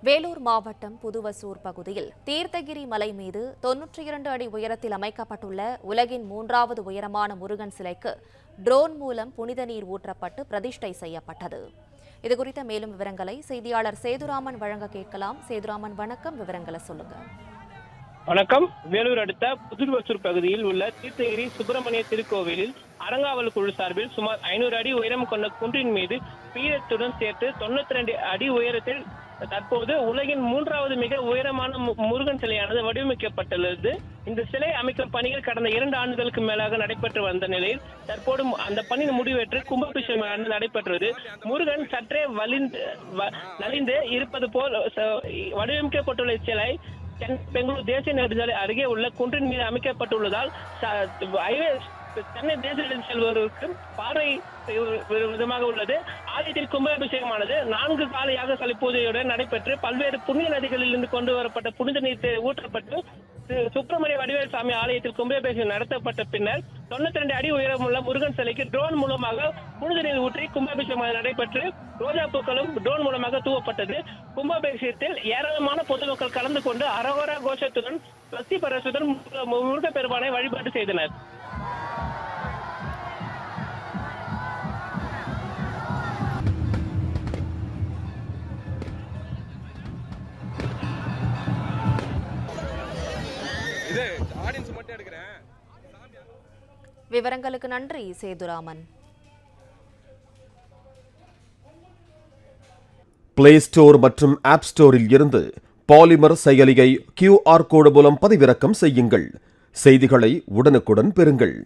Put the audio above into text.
வேலூர் மாவட்டம் புதுவசூர் பகுதியில் தீர்த்தகிரி மலை மீது 92 அடி உயரத்தில் அமைக்கப்பட்டுள்ள உலகின் 3வது உயரமான முருகன் சிலைக்கு ட்ரோன் மூலம் புனித நீர் ஊற்றப்பட்டு பிரதிஷ்டை செய்யப்பட்டது. இதுகுறித்த மேலும் விவரங்களை செய்தியாளர் சேதுராமன் வழங்க கேட்கலாம். சேதுராமன், வணக்கம். விவரங்களை சொல்லுங்க. வணக்கம். வேலூர் அடுத்த புதுவசூர் பகுதியில் உள்ள தீர்த்தகிரி சுப்பிரமணிய திருக்கோவிலில் அறங்காவல் குழு சார்பில் சுமார் 500 அடி உயரம் கொண்ட குன்றின் மீது பீடத்துடன் சேர்த்து 92 அடி உயரத்தில் தற்போது உலகின் 3வது மிக உயரமான முருகன் சிலையானது வடிவமைக்கப்பட்டுள்ளது. இந்த சிலை அமைக்கும் பணிகள் கடந்த 2 ஆண்டுகளுக்கு மேலாக நடைபெற்று வந்த நிலையில் தற்போது அந்த பணி முடிவேற்று கும்பாபிஷேகம் நடைபெற்றது. முருகன் சற்றே நலிந்து இருப்பது போல் வடிவமைக்கப்பட்டுள்ள சிலை பெங்களூர் தேசிய நெடுஞ்சாலை அருகே உள்ள குன்றின் மீது அமைக்கப்பட்டுள்ளதால் சென்னை தேசிய நெடுஞ்சாலை செல்வதற்கு பார்வை விதமாக உள்ளது. ஆலயத்தில் கும்பாபிஷேகமானது 4 கால யாக சலை பூஜையுடன் நடைபெற்று பல்வேறு புண்ணிய நதிகளில் இருந்து கொண்டு வரப்பட்ட புனித நீர் ஊற்றப்பட்டு சுப்பிரமணிய வடிவேல் சாமி ஆலயத்தில் கும்பாபிஷேகம் நடத்தப்பட்ட பின்னர் 92 அடி உயரமுள்ள முருகன் சிலைக்கு ட்ரோன் மூலமாக புனித நீர் ஊற்றி கும்பாபிஷேகம் நடைபெற்று ரோஜா பூக்களும் ட்ரோன் மூலமாக தூவப்பட்டது. கும்பாபிஷேகத்தில் ஏராளமான பொதுமக்கள் கலந்து கொண்டு அரகோரா கோஷத்துடன் பக்தி பரவசுடன் முருக பெருமானை வழிபாடு செய்தனர். விவரங்களுக்கு நன்றி சேதுராமன். பிளே ஸ்டோர் மற்றும் ஆப் ஸ்டோரில் இருந்து பாலிமர் செயலியை QR கோடு மூலம் பதிவிறக்கம் செய்யுங்கள். செய்திகளை உடனுக்குடன் பெறுங்கள்.